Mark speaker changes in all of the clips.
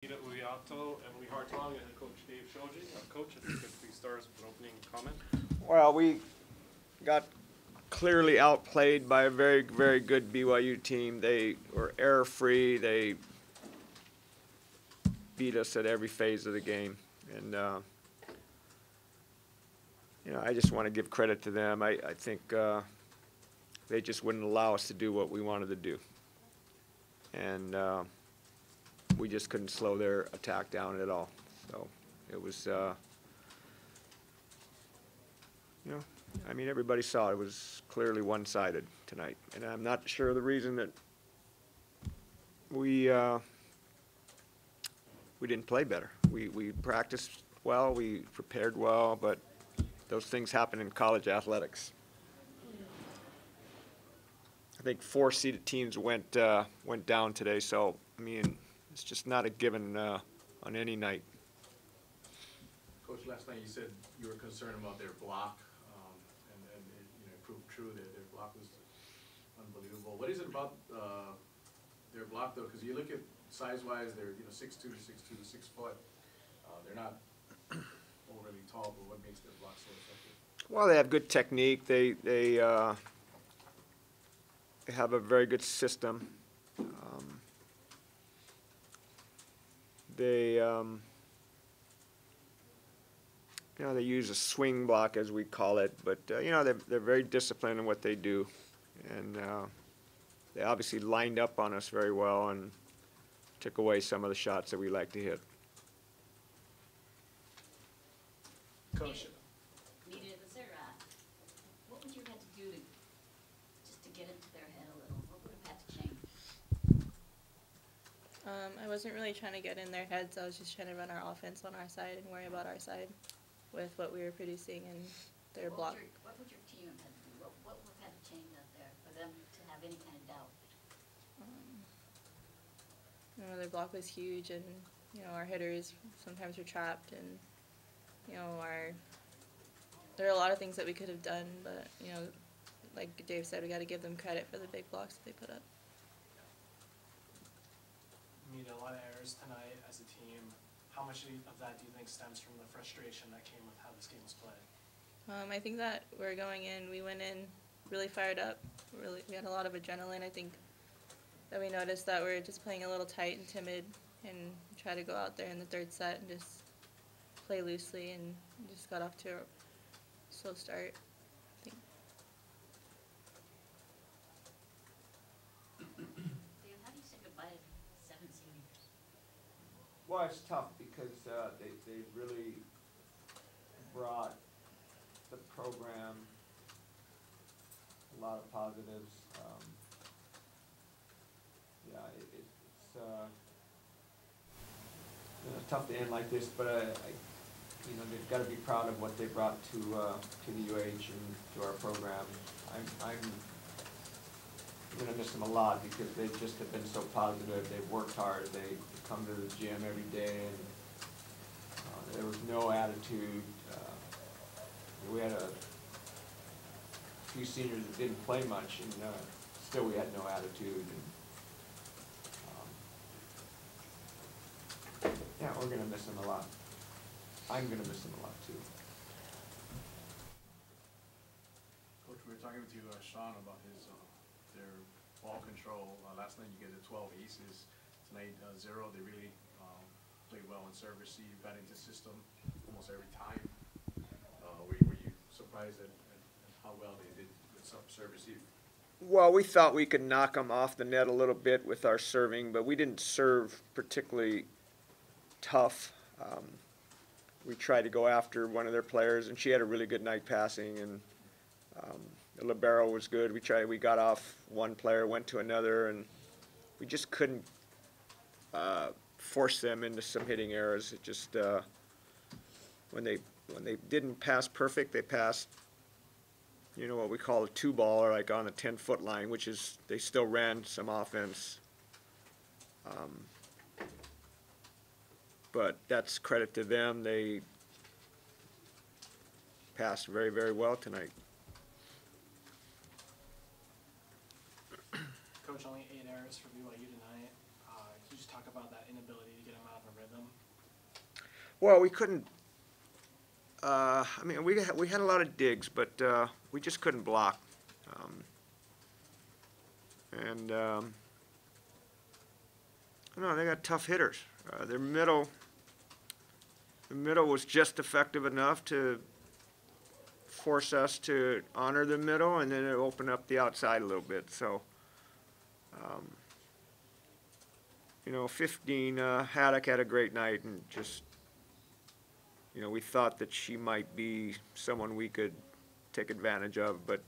Speaker 1: Ida Uyato, Emily Hartong, and head coach Dave Shoji. Coach, if you could please start us with an opening comment.
Speaker 2: Well, we got clearly outplayed by a very, very good BYU team. They were error-free. They beat us at every phase of the game. And, I just want to give credit to them. I think they just wouldn't allow us to do what we wanted to do. And we just couldn't slow their attack down at all. So it was, everybody saw it was clearly one-sided tonight. And I'm not sure the reason that we didn't play better. We practiced well, we prepared well, but those things happen in college athletics. I think 4 seeded teams went down today, so it's just not a given on any night.
Speaker 3: Coach, last night you said you were concerned about their block, and it proved true that their block was unbelievable. What is it about their block though? Because you look at size-wise, they're 6'2" to 6'2" to 6 foot. They're not overly tall, but what makes their block so effective?
Speaker 2: Well, they have good technique. They have a very good system. They use a swing block, as we call it, but they're very disciplined in what they do, and they obviously lined up on us very well and took away some of the shots that we like to hit.
Speaker 4: Coach, what would you have to do just to get into their head a little? What would have had to change?
Speaker 5: I wasn't really trying to get in their heads. I was just trying to run our offense on our side and worry about our side with what we were producing and their block.
Speaker 4: What would your team have had to do? What would have had to change out there for them to have any kind of doubt?
Speaker 5: Their block was huge, and our hitters sometimes were trapped, and there are a lot of things that we could have done, but like Dave said, we got to give them credit for the big blocks that they put up.
Speaker 6: You made a lot of errors tonight as a team. How much of that do you think stems from the frustration that came with how this game was played?
Speaker 5: I think that we're going in. We went in really fired up. We had a lot of adrenaline. I think that we noticed that we were just playing a little tight and timid, and try to go out there in the third set and just play loosely, and just got off to a slow start, I think.
Speaker 4: Dan, how do you say goodbye to 7 seniors?
Speaker 2: Well, it's tough because they really brought the program a lot of positives. It's tough to end like this, but they've got to be proud of what they brought to the UH and to our program. I'm going to miss them a lot because they just have been so positive. They've worked hard. They come to the gym every day, and there was no attitude. We had a few seniors that didn't play much, and still we had no attitude. And, we're going to miss them a lot. I'm going to miss them a lot, too.
Speaker 3: Coach, we were talking to Sean about their ball control. Last night you get the 12 aces. Tonight 0. They really played well in serve receive, got into system almost every time. Were you surprised at how well they did with serve receive?
Speaker 2: Well, we thought we could knock them off the net a little bit with our serving, but we didn't serve particularly tough. We tried to go after one of their players, and she had a really good night passing, and the libero was good. We got off one player, went to another, and we just couldn't force them into some hitting errors. It just when they didn't pass perfect, they passed what we call a 2-ball, or like on the 10-foot line, which is they still ran some offense. But that's credit to them. They passed very, very well tonight.
Speaker 6: Coach, only 8 errors for BYU tonight. Can you just talk about that inability to get them out of a
Speaker 2: Well, we couldn't, I mean, we had a lot of digs, but we just couldn't block. No, they got tough hitters. Their middle was just effective enough to force us to honor the middle, and then it opened up the outside a little bit. So, 15, Haddock had a great night, and just, we thought that she might be someone we could take advantage of, but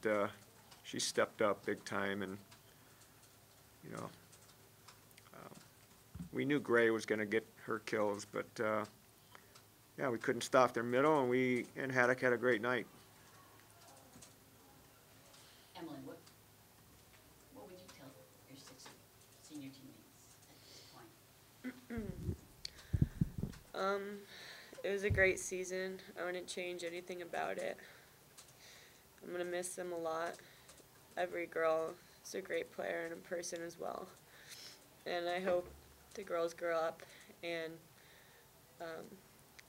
Speaker 2: she stepped up big time, and, we knew Gray was going to get her kills, but, yeah, we couldn't stop their middle, and Haddock had a great night.
Speaker 4: Emily, what would you tell your 6 senior teammates at this point?
Speaker 7: It was a great season. I wouldn't change anything about it. I'm going to miss them a lot. Every girl is a great player and a person as well. And I hope the girls grow up and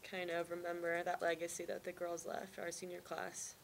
Speaker 7: kind of remember that legacy that the girls left, our senior class.